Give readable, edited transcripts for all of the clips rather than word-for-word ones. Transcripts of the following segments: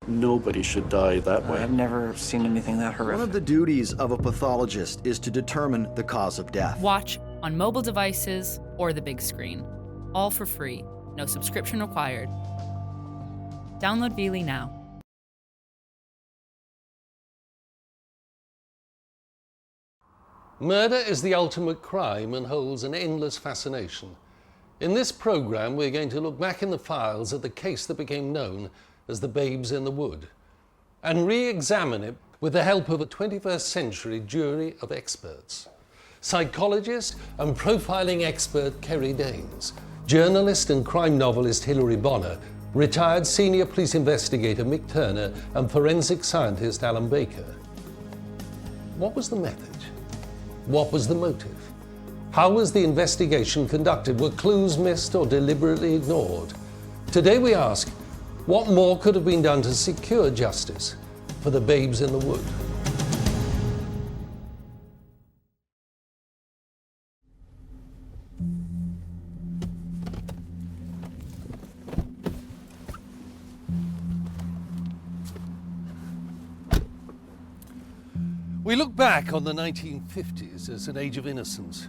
Nobody should die that way. I've never seen anything that horrific. One of the duties of a pathologist is to determine the cause of death. Watch on mobile devices or the big screen. All for free. No subscription required. Download Veely now. Murder is the ultimate crime and holds an endless fascination. In this programme, we're going to look back in the files at the case that became known as the Babes in the Wood and re-examine it with the help of a 21st century jury of experts. Psychologist and profiling expert Kerry Danes, journalist and crime novelist Hilary Bonner, retired senior police investigator Mick Turner and forensic scientist Alan Baker. What was the method? What was the motive? How was the investigation conducted? Were clues missed or deliberately ignored? Today we ask, what more could have been done to secure justice for the Babes in the Wood? We look back on the 1950s as an age of innocence,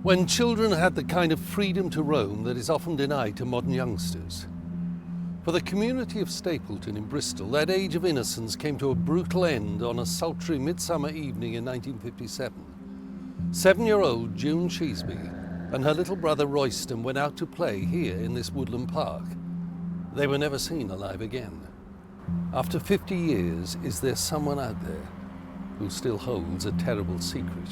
when children had the kind of freedom to roam that is often denied to modern youngsters. For the community of Stapleton in Bristol, that age of innocence came to a brutal end on a sultry midsummer evening in 1957. 7-year-old June Sheasby and her little brother Royston went out to play here in this woodland park. They were never seen alive again. After 50 years, is there someone out there who still holds a terrible secret?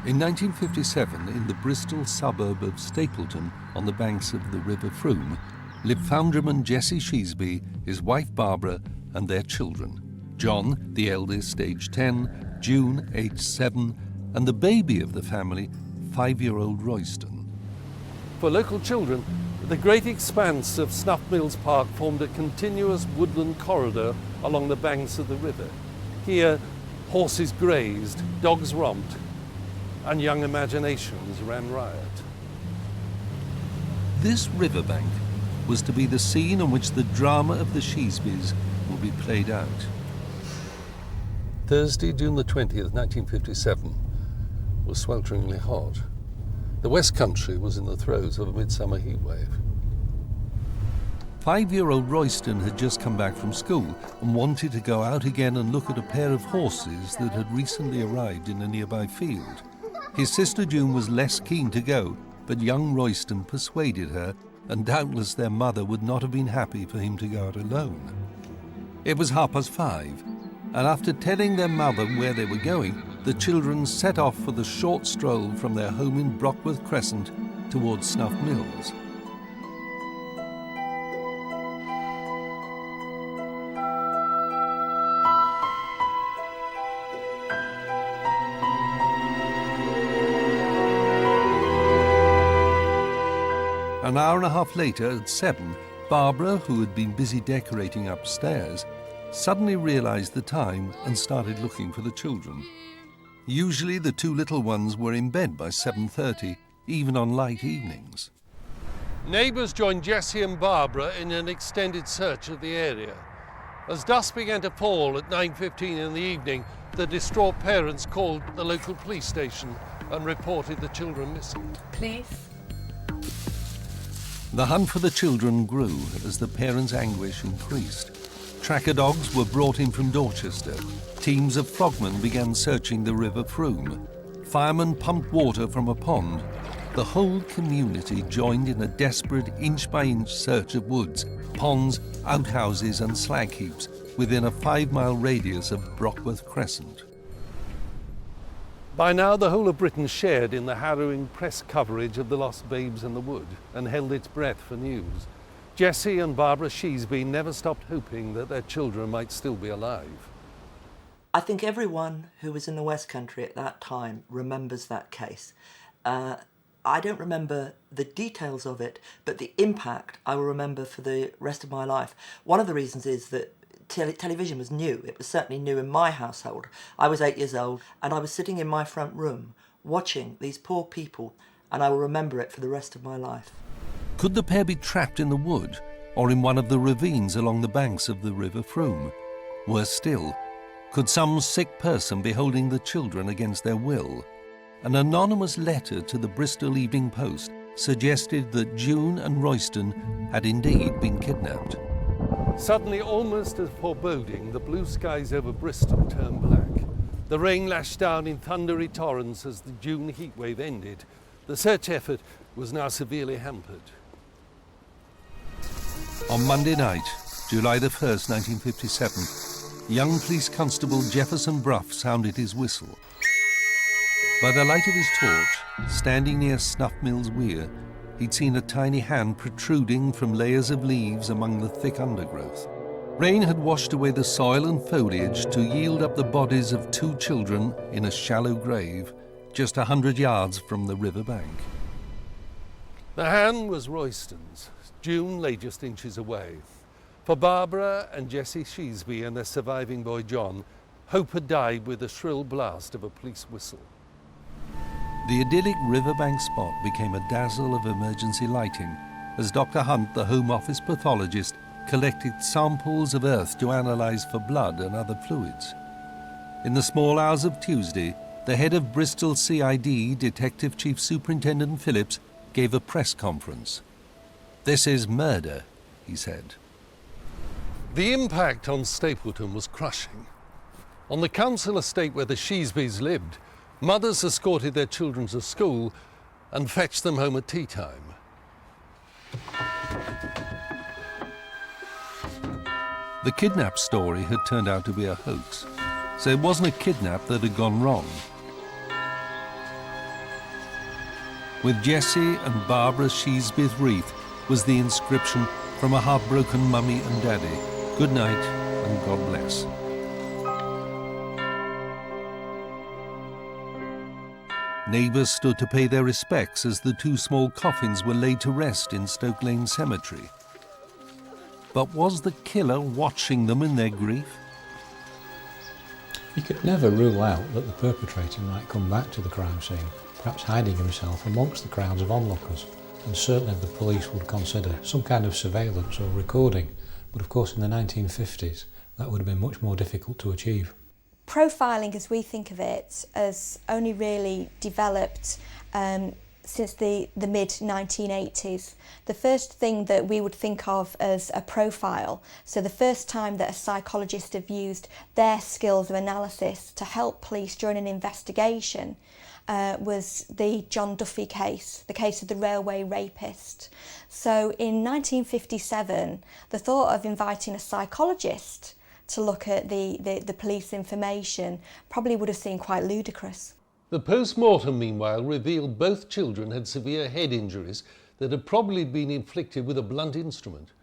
In 1957, in the Bristol suburb of Stapleton, on the banks of the River Froom, lived foundryman Jesse Sheasby, his wife Barbara, and their children. John, the eldest, aged 10, June, aged 7, and the baby of the family, 5-year-old Royston. For local children, the great expanse of Snuff Mills Park formed a continuous woodland corridor along the banks of the river. Here, horses grazed, dogs romped, and young imaginations ran riot. This riverbank was to be the scene on which the drama of the Sheasbys will be played out. Thursday, June the 20th, 1957, was swelteringly hot. The West Country was in the throes of a midsummer heatwave. 5-year-old Royston had just come back from school and wanted to go out again and look at a pair of horses that had recently arrived in a nearby field. His sister June was less keen to go, but young Royston persuaded her, and doubtless their mother would not have been happy for him to go out alone. It was 5:30, and after telling their mother where they were going, the children set off for the short stroll from their home in Brockworth Crescent towards Snuff Mills. An hour and a half later, at 7, Barbara, who had been busy decorating upstairs, suddenly realized the time and started looking for the children. Usually the two little ones were in bed by 7:30, even on light evenings. Neighbours joined Jessie and Barbara in an extended search of the area. As dusk began to fall at 9:15 in the evening, the distraught parents called the local police station and reported the children missing. Police? The hunt for the children grew as the parents' anguish increased. Tracker dogs were brought in from Dorchester. Teams of frogmen began searching the River Froom. Firemen pumped water from a pond. The whole community joined in a desperate inch-by-inch search of woods, ponds, outhouses and slag heaps within a 5-mile radius of Brockworth Crescent. By now, the whole of Britain shared in the harrowing press coverage of the lost babes in the wood and held its breath for news. Jessie and Barbara Sheasby never stopped hoping that their children might still be alive. I think everyone who was in the West Country at that time remembers that case. I don't remember the details of it, but the impact I will remember for the rest of my life. One of the reasons is that television was new. It was certainly new in my household. I was 8 years old and I was sitting in my front room watching these poor people, and I will remember it for the rest of my life. Could the pair be trapped in the wood or in one of the ravines along the banks of the River Frome? Worse still, could some sick person be holding the children against their will? An anonymous letter to the Bristol Evening Post suggested that June and Royston had indeed been kidnapped. Suddenly, almost as foreboding, the blue skies over Bristol turned black. The rain lashed down in thundery torrents as the June heatwave ended. The search effort was now severely hampered. On Monday night, July the 1st, 1957, young police constable Jefferson Brough sounded his whistle. By the light of his torch, standing near Snuff Mill's weir, he'd seen a tiny hand protruding from layers of leaves among the thick undergrowth. Rain had washed away the soil and foliage to yield up the bodies of 2 children in a shallow grave just 100 yards from the river bank. The hand was Royston's. June lay just inches away. For Barbara and Jessie Sheasby and their surviving boy John, hope had died with the shrill blast of a police whistle. The idyllic riverbank spot became a dazzle of emergency lighting as Dr. Hunt, the Home Office pathologist, collected samples of earth to analyse for blood and other fluids. In the small hours of Tuesday, the head of Bristol CID, Detective Chief Superintendent Phillips, gave a press conference. "This is murder," he said. The impact on Stapleton was crushing. On the council estate where the Sheasbys lived, mothers escorted their children to school and fetched them home at tea time. The kidnap story had turned out to be a hoax, so it wasn't a kidnap that had gone wrong. With Jessie and Barbara Sheasby's wreath was the inscription from a heartbroken mummy and daddy, "Good night and God bless." Neighbours stood to pay their respects as the 2 small coffins were laid to rest in Stoke Lane Cemetery. But was the killer watching them in their grief? You could never rule out that the perpetrator might come back to the crime scene, perhaps hiding himself amongst the crowds of onlookers, and certainly the police would consider some kind of surveillance or recording, but of course in the 1950s that would have been much more difficult to achieve. Profiling, as we think of it, has only really developed since the mid-1980s. The first thing that we would think of as a profile, so the first time that a psychologist have used their skills of analysis to help police during an investigation, was the John Duffy case, the case of the railway rapist. So in 1957, the thought of inviting a psychologist to look at the police information probably would have seemed quite ludicrous. The post-mortem, meanwhile, revealed both children had severe head injuries that had probably been inflicted with a blunt instrument.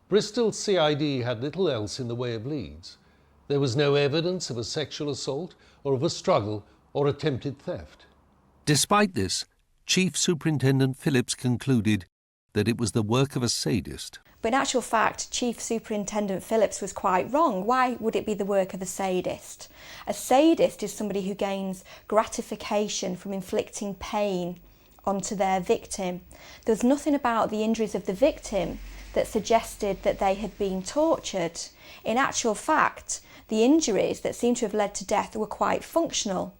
Bristol CID had little else in the way of leads. There was no evidence of a sexual assault or of a struggle or attempted theft. Despite this, Chief Superintendent Phillips concluded that it was the work of a sadist. But in actual fact, Chief Superintendent Phillips was quite wrong. Why would it be the work of a sadist? A sadist is somebody who gains gratification from inflicting pain onto their victim. There was nothing about the injuries of the victim that suggested that they had been tortured. In actual fact, the injuries that seemed to have led to death were quite functional.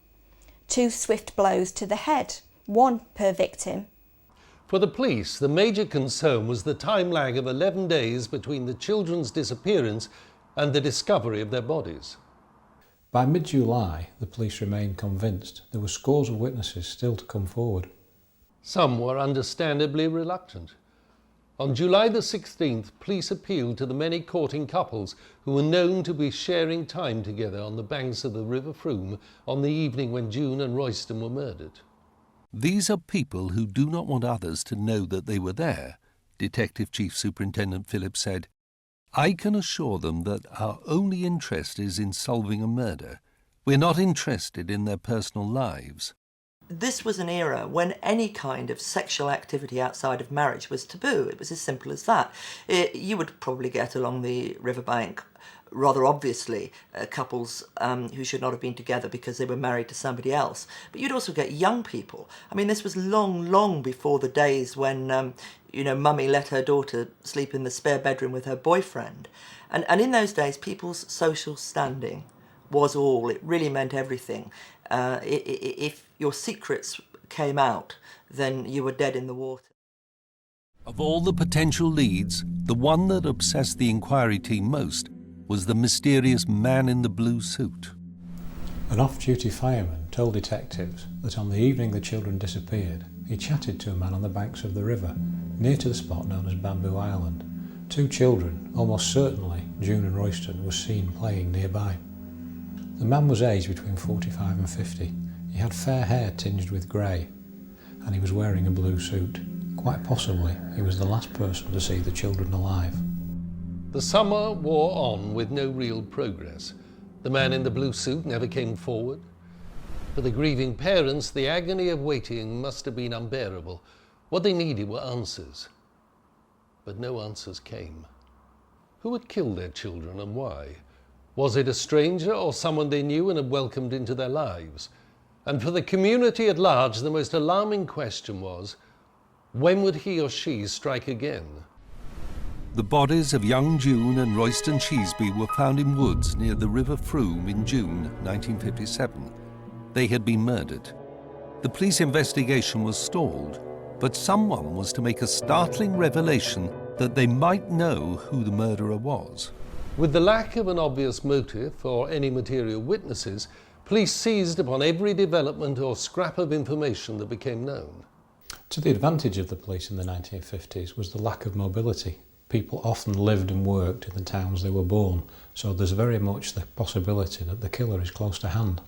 2 swift blows to the head, 1 per victim. For the police, the major concern was the time lag of 11 days between the children's disappearance and the discovery of their bodies. By mid-July, the police remained convinced there were scores of witnesses still to come forward. Some were understandably reluctant. On July the 16th, police appealed to the many courting couples who were known to be sharing time together on the banks of the River Frome on the evening when June and Royston were murdered. These are people who do not want others to know that they were there, Detective Chief Superintendent Phillips said. I can assure them that our only interest is in solving a murder. We're not interested in their personal lives. This was an era when any kind of sexual activity outside of marriage was taboo. It was as simple as that. You would probably get along the riverbank, rather obviously, couples who should not have been together because they were married to somebody else. But you'd also get young people. I mean, this was long, long before the days when mummy let her daughter sleep in the spare bedroom with her boyfriend. And in those days, people's social standing was all. It really meant everything. If your secrets came out, then you were dead in the water. Of all the potential leads, the one that obsessed the inquiry team most was the mysterious man in the blue suit. An off-duty fireman told detectives that on the evening the children disappeared, he chatted to a man on the banks of the river, near to the spot known as Bamboo Island. 2 children, almost certainly June and Royston, were seen playing nearby. The man was aged between 45 and 50. He had fair hair tinged with grey, and he was wearing a blue suit. Quite possibly, he was the last person to see the children alive. The summer wore on with no real progress. The man in the blue suit never came forward. For the grieving parents, the agony of waiting must have been unbearable. What they needed were answers. But no answers came. Who had killed their children and why? Was it a stranger or someone they knew and had welcomed into their lives? And for the community at large, the most alarming question was, when would he or she strike again? The bodies of young June and Royston Cheesby were found in woods near the River Frome in June 1957. They had been murdered. The police investigation was stalled, but someone was to make a startling revelation that they might know who the murderer was. With the lack of an obvious motive or any material witnesses, police seized upon every development or scrap of information that became known. To the advantage of the police in the 1950s was the lack of mobility. People often lived and worked in the towns they were born, so there's very much the possibility that the killer is close to hand.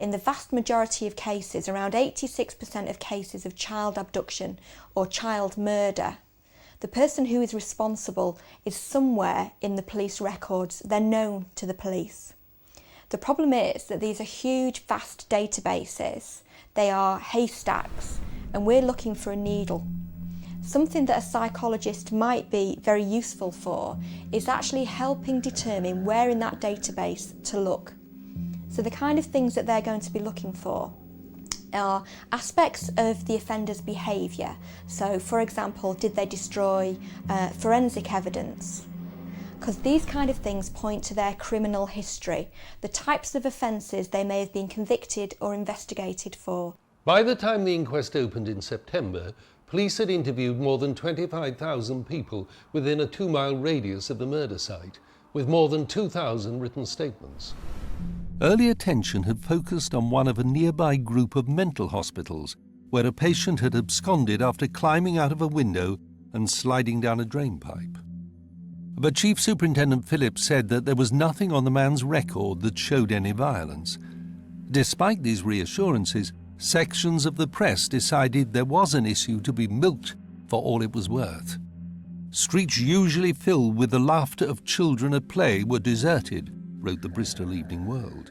In the vast majority of cases, around 86% of cases of child abduction or child murder, the person who is responsible is somewhere in the police records. They're known to the police. The problem is that these are huge, vast databases. They are haystacks, and we're looking for a needle. Something that a psychologist might be very useful for is actually helping determine where in that database to look. So the kind of things that they're going to be looking for are aspects of the offender's behaviour. So, for example, did they destroy forensic evidence? Because these kind of things point to their criminal history, the types of offences they may have been convicted or investigated for. By the time the inquest opened in September, police had interviewed more than 25,000 people within a 2-mile radius of the murder site, with more than 2,000 written statements. Early attention had focused on one of a nearby group of mental hospitals, where a patient had absconded after climbing out of a window and sliding down a drain pipe. But Chief Superintendent Phillips said that there was nothing on the man's record that showed any violence. Despite these reassurances, sections of the press decided there was an issue to be milked for all it was worth. Streets usually filled with the laughter of children at play were deserted, wrote the Bristol Evening World.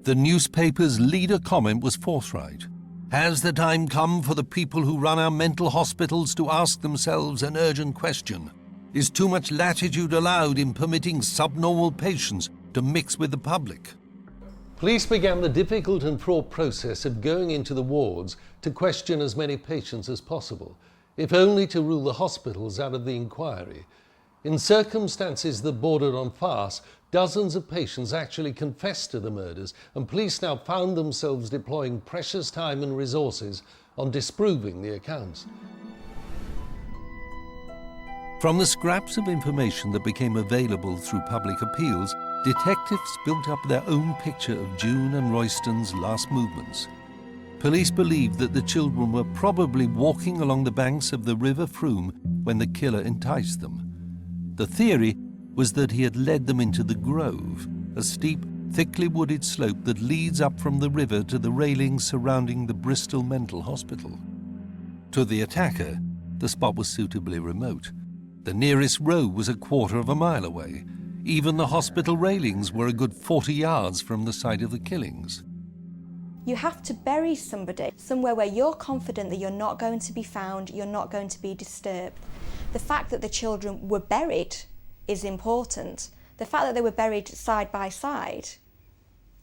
The newspaper's leader comment was forthright. Has the time come for the people who run our mental hospitals to ask themselves an urgent question? Is too much latitude allowed in permitting subnormal patients to mix with the public? Police began the difficult and fraught process of going into the wards to question as many patients as possible, if only to rule the hospitals out of the inquiry. In circumstances that bordered on farce, dozens of patients actually confessed to the murders, and police now found themselves deploying precious time and resources on disproving the accounts. From the scraps of information that became available through public appeals, detectives built up their own picture of June and Royston's last movements. Police believed that the children were probably walking along the banks of the River Frome when the killer enticed them. The theory was that he had led them into the Grove, a steep, thickly wooded slope that leads up from the river to the railings surrounding the Bristol Mental Hospital. To the attacker, the spot was suitably remote. The nearest road was a quarter of a mile away. Even the hospital railings were a good 40 yards from the site of the killings. You have to bury somebody somewhere where you're confident that you're not going to be found, you're not going to be disturbed. The fact that the children were buried is important. The fact that they were buried side by side,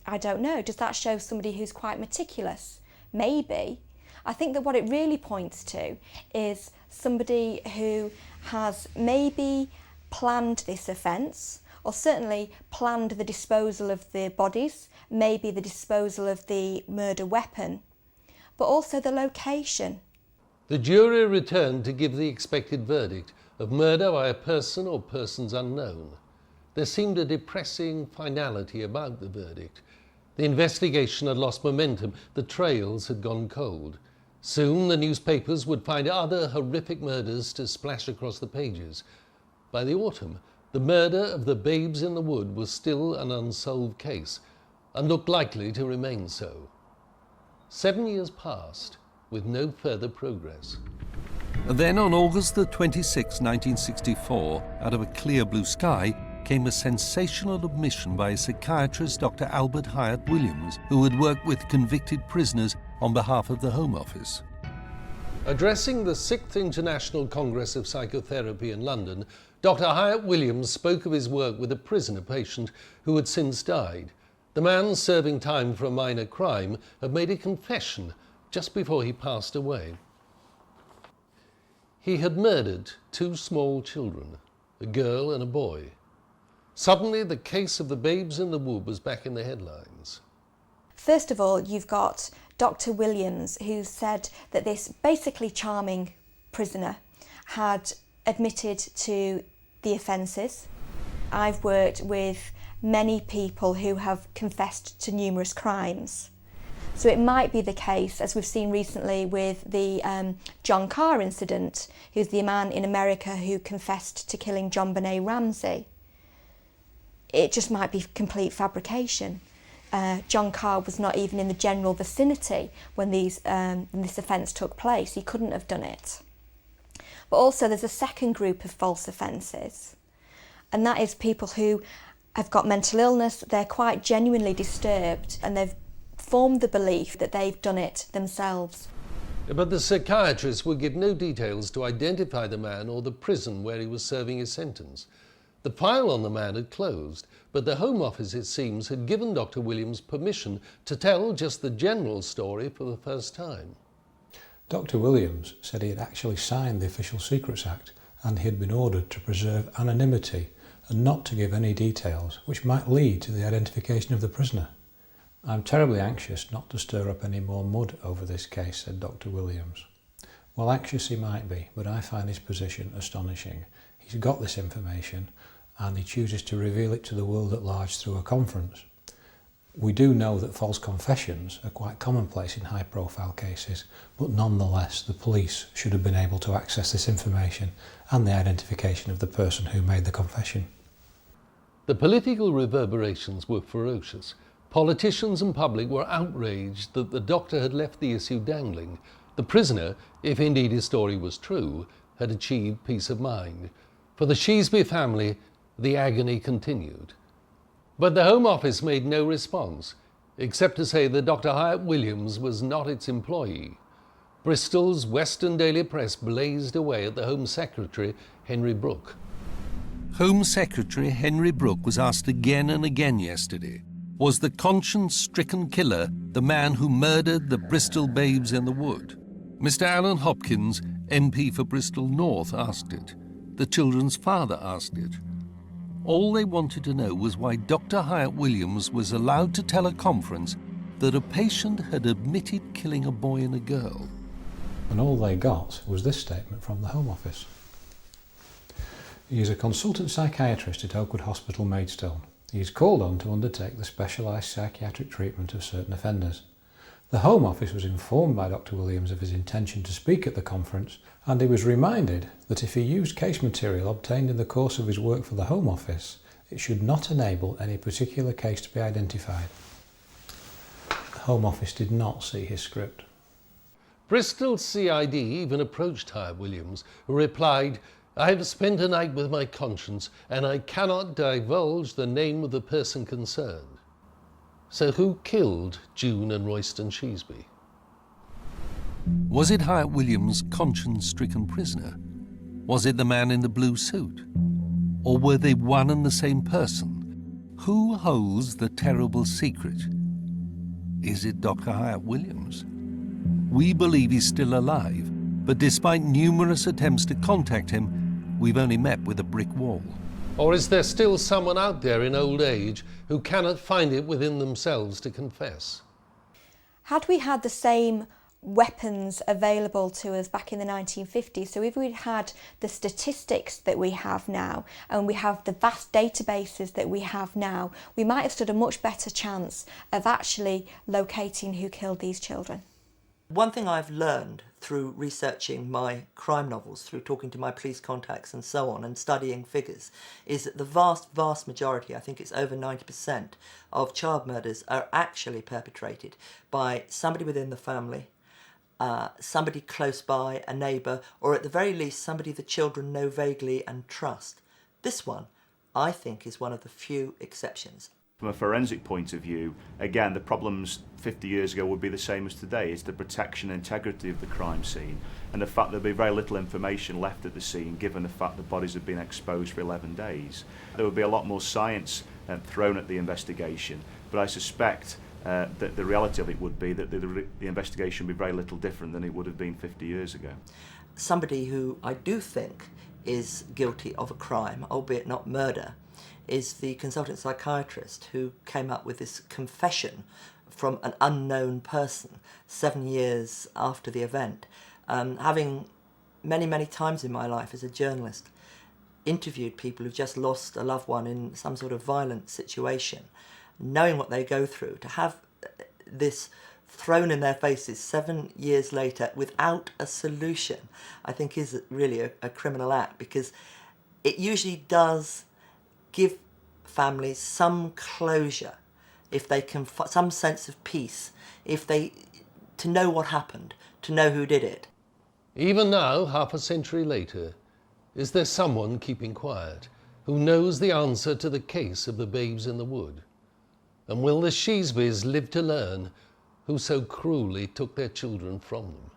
I don't know. Does that show somebody who's quite meticulous? Maybe. I think that what it really points to is somebody who has maybe planned this offence, or certainly planned the disposal of the bodies, maybe the disposal of the murder weapon, but also the location. The jury returned to give the expected verdict of murder by a person or persons unknown. There seemed a depressing finality about the verdict. The investigation had lost momentum, the trails had gone cold. Soon the newspapers would find other horrific murders to splash across the pages. By the autumn, the murder of the babes in the wood was still an unsolved case, and looked likely to remain so. 7 years passed, with no further progress. Then on August the 26th, 1964, out of a clear blue sky, came a sensational admission by a psychiatrist, Dr. Albert Hyatt Williams, who had worked with convicted prisoners on behalf of the Home Office. Addressing the 6th International Congress of Psychotherapy in London, Dr. Hyatt Williams spoke of his work with a prisoner patient who had since died. The man serving time for a minor crime had made a confession just before he passed away. He had murdered 2 small children, a girl and a boy. Suddenly, the case of the babes in the wood was back in the headlines. First of all, you've got Dr. Williams, who said that this basically charming prisoner had admitted to the offences. I've worked with many people who have confessed to numerous crimes. So it might be the case, as we've seen recently with the John Carr incident, who's the man in America who confessed to killing John Benet Ramsey. It just might be complete fabrication. John Carr was not even in the general vicinity when this offence took place. He couldn't have done it. But also there's a second group of false offences, and that is people who have got mental illness, they're quite genuinely disturbed, and they've formed the belief that they've done it themselves. But the psychiatrist would give no details to identify the man or the prison where he was serving his sentence. The file on the man had closed, but the Home Office, it seems, had given Dr. Williams permission to tell just the general story for the first time. Dr. Williams said he had actually signed the Official Secrets Act and he had been ordered to preserve anonymity and not to give any details which might lead to the identification of the prisoner. "I'm terribly anxious not to stir up any more mud over this case," said Dr. Williams. Well, anxious he might be, but I find his position astonishing. He's got this information and he chooses to reveal it to the world at large through a conference. We do know that false confessions are quite commonplace in high-profile cases, but nonetheless the police should have been able to access this information and the identification of the person who made the confession. The political reverberations were ferocious. Politicians and public were outraged that the doctor had left the issue dangling. The prisoner, if indeed his story was true, had achieved peace of mind. For the Sheasby family, the agony continued. But the Home Office made no response, except to say that Dr. Hyatt Williams was not its employee. Bristol's Western Daily Press blazed away at the Home Secretary, Henry Brooke. Home Secretary Henry Brooke was asked again and again yesterday, was the conscience-stricken killer the man who murdered the Bristol babes in the wood? Mr. Alan Hopkins, MP for Bristol North, asked it. The children's father asked it. All they wanted to know was why Dr. Hyatt Williams was allowed to tell a conference that a patient had admitted killing a boy and a girl. And all they got was this statement from the Home Office. He is a consultant psychiatrist at Oakwood Hospital, Maidstone. He is called on to undertake the specialised psychiatric treatment of certain offenders. The Home Office was informed by Dr. Williams of his intention to speak at the conference, and he was reminded that if he used case material obtained in the course of his work for the Home Office, it should not enable any particular case to be identified. The Home Office did not see his script. Bristol CID even approached Hyatt Williams, who replied, "I have spent a night with my conscience and I cannot divulge the name of the person concerned." So who killed June and Royston Sheasby? Was it Hyatt Williams' conscience-stricken prisoner? Was it the man in the blue suit? Or were they one and the same person? Who holds the terrible secret? Is it Dr. Hyatt Williams? We believe he's still alive, but despite numerous attempts to contact him, we've only met with a brick wall. Or is there still someone out there in old age who cannot find it within themselves to confess? Had we had the same weapons available to us back in the 1950s, so if we'd had the statistics that we have now and we have the vast databases that we have now, we might have stood a much better chance of actually locating who killed these children. One thing I've learned through researching my crime novels, through talking to my police contacts and so on, and studying figures, is that the vast majority, I think it's over 90%, of child murders are actually perpetrated by somebody within the family, somebody close by, a neighbour, or at the very least somebody the children know vaguely and trust. This one, I think, is one of the few exceptions. From a forensic point of view, again, the problems 50 years ago would be the same as today. It's the protection and integrity of the crime scene, and the fact there'd be very little information left at the scene given the fact the bodies have been exposed for 11 days. There would be a lot more science thrown at the investigation, but I suspect that the reality of it would be that the investigation would be very little different than it would have been 50 years ago. Somebody who I do think is guilty of a crime, albeit not murder, is the consultant psychiatrist who came up with this confession from an unknown person 7 years after the event. Having many times in my life as a journalist interviewed people who've just lost a loved one in some sort of violent situation, knowing what they go through, to have this thrown in their faces 7 years later without a solution, I think is really a criminal act, because it usually does give families some closure, if they can, some sense of peace, to know what happened, to know who did it. Even now, half a century later, is there someone keeping quiet who knows the answer to the case of the babes in the wood? And will the Sheesbys live to learn who so cruelly took their children from them?